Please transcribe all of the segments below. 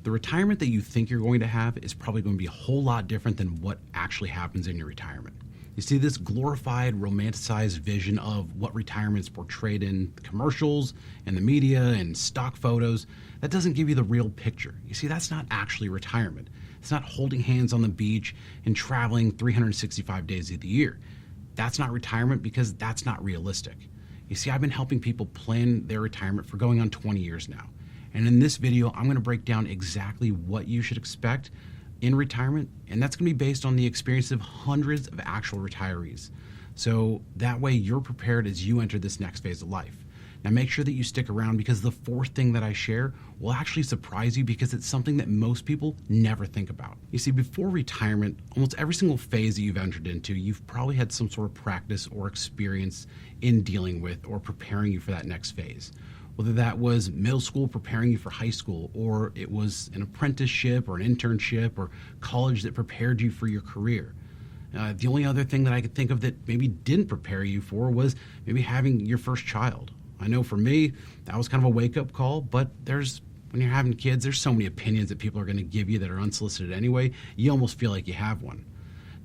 The retirement that you think you're going to have is probably going to be a whole lot different than what actually happens in your retirement. You see this glorified, romanticized vision of what retirement is portrayed in the commercials and the media and stock photos. That doesn't give you the real picture. You see, that's not actually retirement. It's not holding hands on the beach and traveling 365 days of the year. That's not retirement because that's not realistic. You see, I've been helping people plan their retirement for going on 20 years now. And in this video, I'm going to break down exactly what you should expect in retirement, and that's going to be based on the experience of hundreds of actual retirees. So that way you're prepared as you enter this next phase of life. Now make sure that you stick around because the fourth thing that I share will actually surprise you because it's something that most people never think about. You see, before retirement, almost every single phase that you've entered into, you've probably had some sort of practice or experience in dealing with or preparing you for that next phase. Whether that was middle school preparing you for high school, or it was an apprenticeship or an internship or college that prepared you for your career. The only other thing that I could think of that maybe didn't prepare you for was maybe having your first child. I know for me, that was kind of a wake-up call, but when you're having kids, there's so many opinions that people are going to give you that are unsolicited anyway, you almost feel like you have one.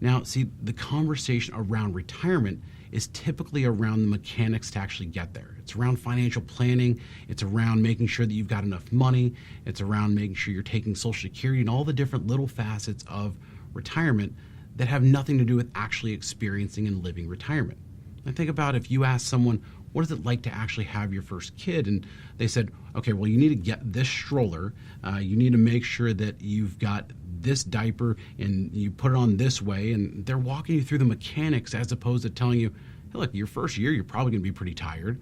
Now, see, the conversation around retirement is typically around the mechanics to actually get there. It's around financial planning. It's around making sure that you've got enough money. It's around making sure you're taking Social Security and all the different little facets of retirement that have nothing to do with actually experiencing and living retirement. And think about if you ask someone, what is it like to actually have your first kid? And they said, okay, well, you need to get this stroller. You need to make sure that you've got this diaper and you put it on this way. And they're walking you through the mechanics as opposed to telling you, hey, look, your first year, you're probably going to be pretty tired.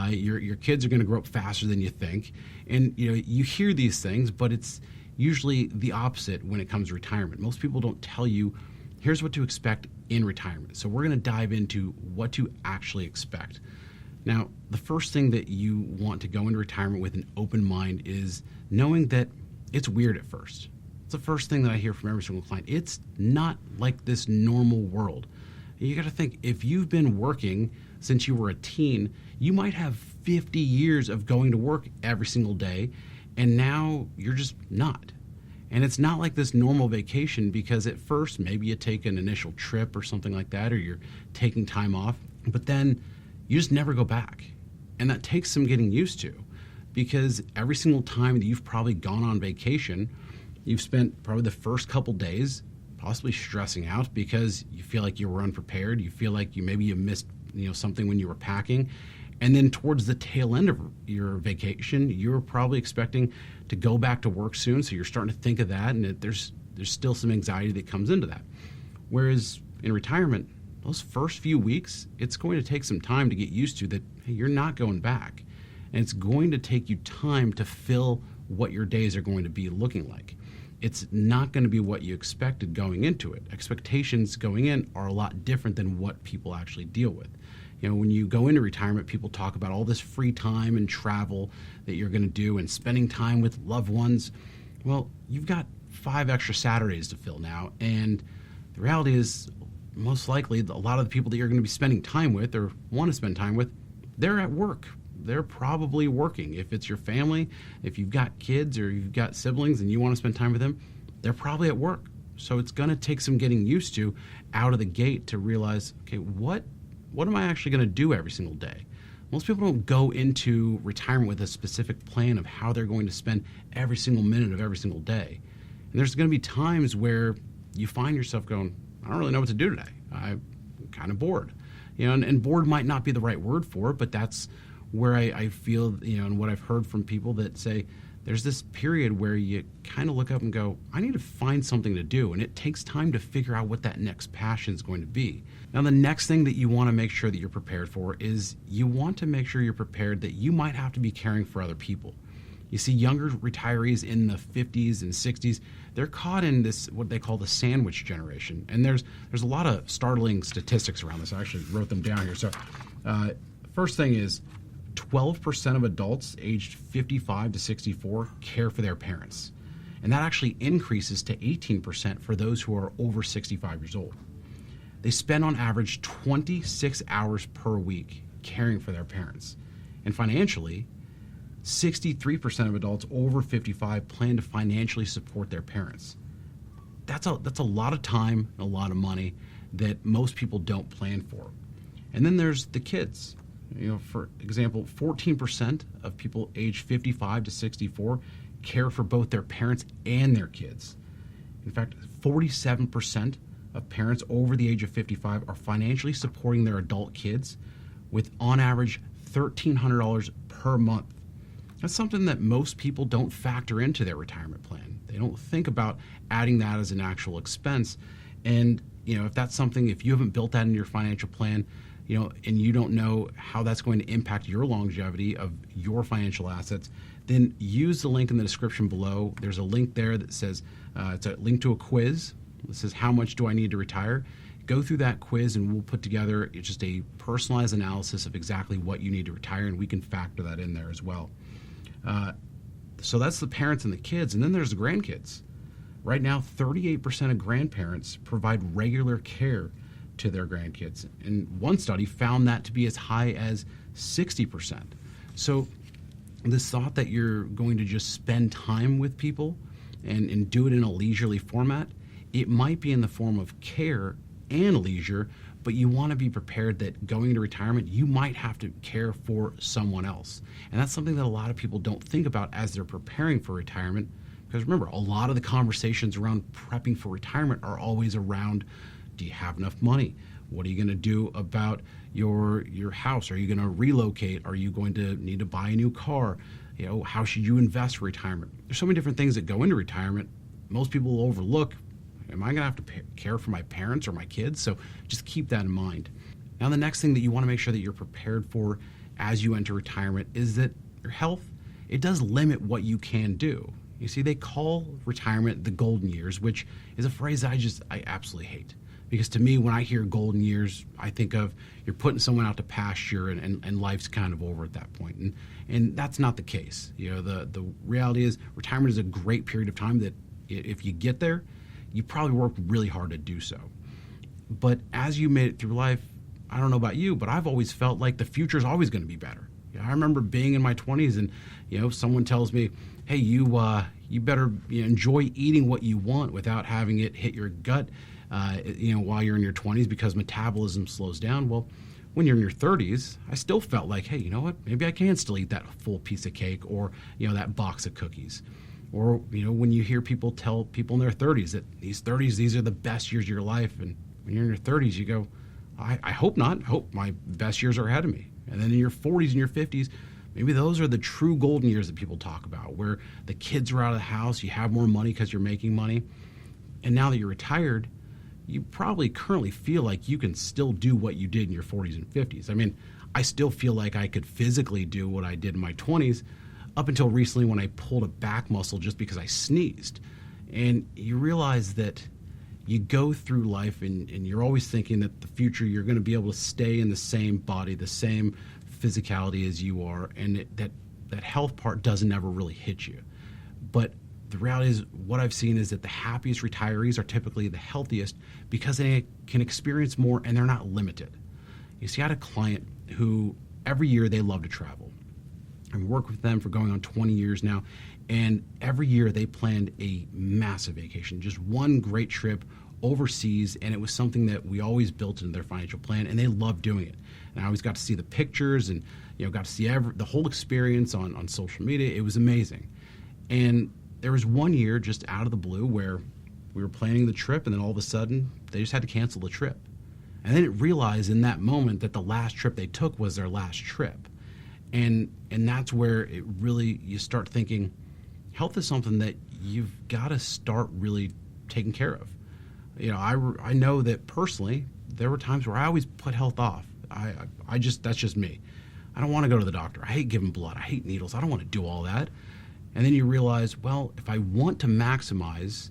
Your kids are going to grow up faster than you think. And you hear these things, but it's usually the opposite when it comes to retirement. Most people don't tell you, here's what to expect in retirement. So we're going to dive into what to actually expect. Now, the first thing that you want to go into retirement with an open mind is knowing that it's weird at first. It's the first thing that I hear from every single client. It's not like this normal world. You got to think, if you've been working since you were a teen, you might have 50 years of going to work every single day, and now you're just not. And it's not like this normal vacation because at first maybe you take an initial trip or something like that, or you're taking time off, but then you just never go back. And that takes some getting used to because every single time that you've probably gone on vacation, you've spent probably the first couple days possibly stressing out because you feel like you were unprepared. You feel like you missed something when you were packing. And then towards the tail end of your vacation, you're probably expecting to go back to work soon. So you're starting to think of that, and there's still some anxiety that comes into that. Whereas in retirement, those first few weeks, it's going to take some time to get used to that, hey, you're not going back. And it's going to take you time to fill what your days are going to be looking like. It's not going to be what you expected going into it. Expectations going in are a lot different than what people actually deal with. When you go into retirement, people talk about all this free time and travel that you're going to do and spending time with loved ones. Well, you've got 5 extra Saturdays to fill now. And the reality is, most likely, a lot of the people that you're going to be spending time with or want to spend time with, they're at work. They're probably working. If it's your family, if you've got kids or you've got siblings and you want to spend time with them, they're probably at work. So it's going to take some getting used to out of the gate to realize, okay, what am I actually going to do every single day? Most people don't go into retirement with a specific plan of how they're going to spend every single minute of every single day. And there's going to be times where you find yourself going, I don't really know what to do today. I'm kind of bored. And bored might not be the right word for it, but that's where I feel, and what I've heard from people that say there's this period where you kind of look up and go, I need to find something to do. And it takes time to figure out what that next passion is going to be. Now, the next thing that you want to make sure that you're prepared for is you want to make sure you're prepared that you might have to be caring for other people. You see younger retirees in the 50s and 60s, they're caught in this, what they call the sandwich generation. And there's a lot of startling statistics around this. I actually wrote them down here. So first thing is 12% of adults aged 55 to 64 care for their parents. And that actually increases to 18% for those who are over 65 years old. They spend on average 26 hours per week caring for their parents. And financially, 63% of adults over 55 plan to financially support their parents. That's a lot of time and a lot of money that most people don't plan for. And then there's the kids. For example, 14% of people aged 55 to 64 care for both their parents and their kids. In fact, 47% of parents over the age of 55 are financially supporting their adult kids with, on average, $1,300 per month. That's something that most people don't factor into their retirement plan. They don't think about adding that as an actual expense. And, if that's something, if you haven't built that into your financial plan, and you don't know how that's going to impact your longevity of your financial assets, then use the link in the description below. There's a link there that says, it's a link to a quiz. It says, how much do I need to retire? Go through that quiz and we'll put together just a personalized analysis of exactly what you need to retire, and we can factor that in there as well. So that's the parents and the kids, and then there's the grandkids. Right now, 38% of grandparents provide regular care to their grandkids, and one study found that to be as high as 60%. So this thought that you're going to just spend time with people and do it in a leisurely format, it might be in the form of care and leisure, but you want to be prepared that going into retirement, you might have to care for someone else. And that's something that a lot of people don't think about as they're preparing for retirement. Because remember, a lot of the conversations around prepping for retirement are always around, do you have enough money? What are you going to do about your house? Are you going to relocate? Are you going to need to buy a new car? How should you invest for retirement? There's so many different things that go into retirement. Most people will overlook, am I going to have to care for my parents or my kids? So just keep that in mind. Now, the next thing that you want to make sure that you're prepared for as you enter retirement is that your health, it does limit what you can do. You see, they call retirement the golden years, which is a phrase that I absolutely hate. Because to me, when I hear golden years, I think of you're putting someone out to pasture and life's kind of over at that point. And that's not the case. The reality is retirement is a great period of time that if you get there, you probably worked really hard to do so. But as you made it through life, I don't know about you, but I've always felt like the future is always going to be better. I remember being in my 20s and, someone tells me, hey, you better enjoy eating what you want without having it hit your gut, while you're in your 20s because metabolism slows down. Well, when you're in your 30s, I still felt like, hey, you know what? Maybe I can still eat that full piece of cake or, that box of cookies. Or, when you hear people tell people in their 30s that these are the best years of your life. And when you're in your 30s, you go, I hope not. I hope my best years are ahead of me. And then in your 40s and your 50s, maybe those are the true golden years that people talk about, where the kids are out of the house, you have more money because you're making money. And now that you're retired, you probably currently feel like you can still do what you did in your 40s and 50s. I mean, I still feel like I could physically do what I did in my 20s up until recently when I pulled a back muscle just because I sneezed. And you realize that you go through life and you're always thinking that the future you're going to be able to stay in the same body, the same physicality as you are, and that health part doesn't ever really hit you. But the reality is, what I've seen is that the happiest retirees are typically the healthiest because they can experience more and they're not limited. You see, I had a client who every year they love to travel. I've worked with them for going on 20 years now, and every year they planned a massive vacation, just one great trip overseas, and it was something that we always built into their financial plan, and they loved doing it. And I always got to see the pictures and got to see the whole experience on social media. It was amazing. And there was one year just out of the blue where we were planning the trip, and then all of a sudden they just had to cancel the trip. And they didn't realize in that moment that the last trip they took was their last trip. And that's where it really, you start thinking, health is something that you've got to start really taking care of. I know that personally, there were times where I always put health off. That's just me. I don't want to go to the doctor. I hate giving blood. I hate needles. I don't want to do all that. And then you realize, well, if I want to maximize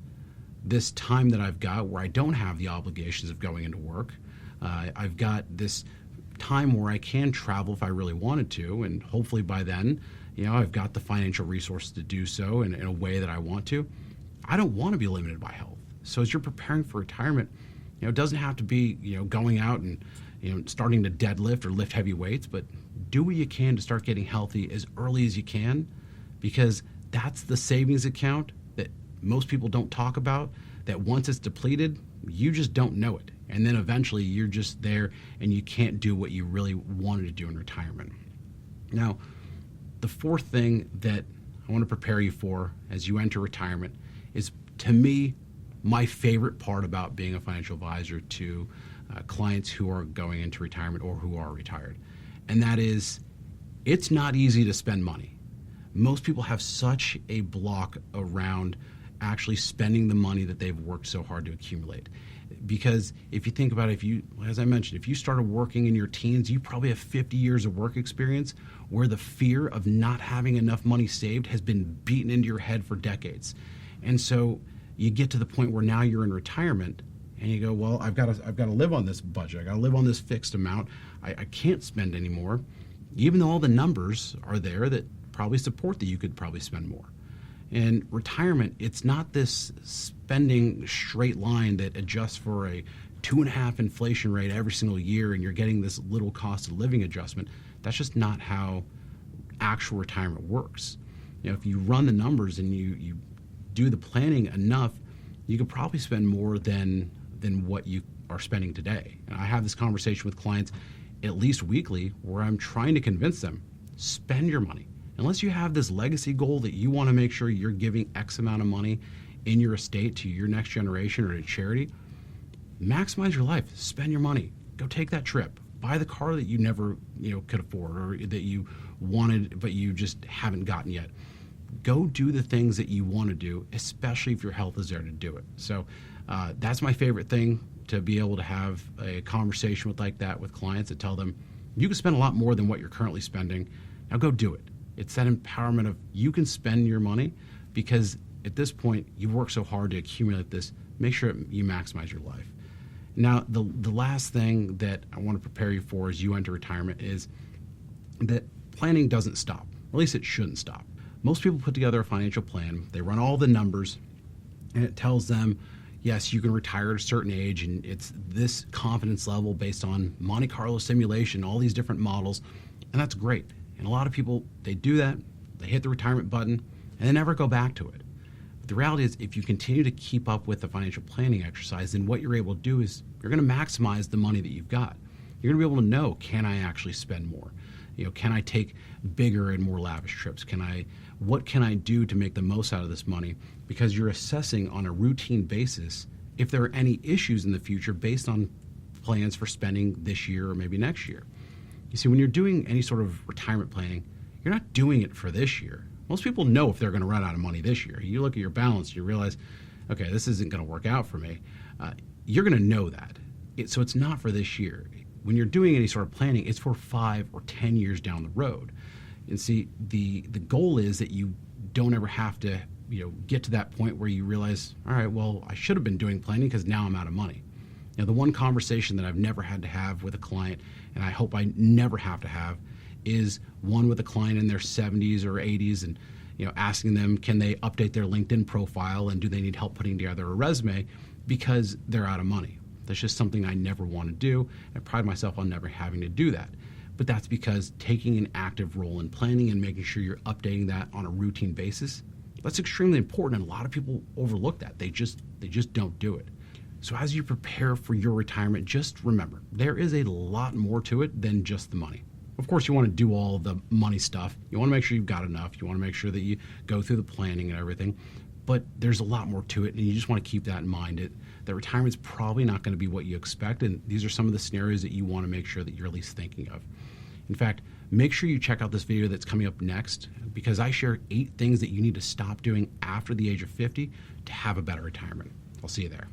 this time that I've got where I don't have the obligations of going into work, I've got this time where I can travel if I really wanted to, and hopefully by then, I've got the financial resources to do so in a way that I want to. I don't want to be limited by health. So as you're preparing for retirement, it doesn't have to be, going out and, starting to deadlift or lift heavy weights, but do what you can to start getting healthy as early as you can, because that's the savings account that most people don't talk about, that once it's depleted, you just don't know it. And then eventually you're just there and you can't do what you really wanted to do in retirement. Now, the fourth thing that I want to prepare you for as you enter retirement is, to me, my favorite part about being a financial advisor to clients who are going into retirement or who are retired. And that is, it's not easy to spend money. Most people have such a block around actually spending the money that they've worked so hard to accumulate. Because if you think about it, as I mentioned, if you started working in your teens, you probably have 50 years of work experience where the fear of not having enough money saved has been beaten into your head for decades. And so you get to the point where now you're in retirement and you go, well, I've got to live on this budget. I got to live on this fixed amount. I can't spend anymore, even though all the numbers are there that probably support that you could probably spend more. And retirement, it's not this spending straight line that adjusts for a 2.5 inflation rate every single year and you're getting this little cost of living adjustment. That's just not how actual retirement works. If you run the numbers and you do the planning enough, you could probably spend more than what you are spending today. And I have this conversation with clients at least weekly where I'm trying to convince them, spend your money. Unless you have this legacy goal that you want to make sure you're giving X amount of money in your estate to your next generation or to charity, maximize your life. Spend your money. Go take that trip. Buy the car that you never could afford or that you wanted but you just haven't gotten yet. Go do the things that you want to do, especially if your health is there to do it. So that's my favorite thing, to be able to have a conversation like that with clients, to tell them you can spend a lot more than what you're currently spending. Now go do it. It's that empowerment of you can spend your money, because at this point you've worked so hard to accumulate this. Make sure you maximize your life. Now, the last thing that I want to prepare you for as you enter retirement is that planning doesn't stop, or at least it shouldn't stop. Most people put together a financial plan, they run all the numbers, and it tells them, yes, you can retire at a certain age, and it's this confidence level based on Monte Carlo simulation, all these different models, and that's great. And a lot of people, they do that, they hit the retirement button, and they never go back to it. But the reality is, if you continue to keep up with the financial planning exercise, then what you're able to do is you're going to maximize the money that you've got. You're going to be able to know, can I actually spend more? Can I take bigger and more lavish trips? What can I do to make the most out of this money? Because you're assessing on a routine basis if there are any issues in the future based on plans for spending this year or maybe next year. You see, when you're doing any sort of retirement planning, you're not doing it for this year. Most people know if they're going to run out of money this year. You look at your balance, you realize, okay, this isn't going to work out for me. You're going to know that. So it's not for this year. When you're doing any sort of planning, it's for 5 or 10 years down the road. And see, the goal is that you don't ever have to get to that point where you realize, all right, well, I should have been doing planning because now I'm out of money. The one conversation that I've never had to have with a client, and I hope I never have to have, is one with a client in their 70s or 80s, and asking them, can they update their LinkedIn profile and do they need help putting together a resume because they're out of money. That's just something I never want to do. I pride myself on never having to do that. But that's because taking an active role in planning and making sure you're updating that on a routine basis, that's extremely important, and a lot of people overlook that. They just don't do it. So as you prepare for your retirement, just remember, there is a lot more to it than just the money. Of course, you want to do all the money stuff. You want to make sure you've got enough. You want to make sure that you go through the planning and everything. But there's a lot more to it, and you just want to keep that in mind. That retirement's probably not going to be what you expect, and these are some of the scenarios that you want to make sure that you're at least thinking of. In fact, make sure you check out this video that's coming up next, because I share 8 things that you need to stop doing after the age of 50 to have a better retirement. I'll see you there.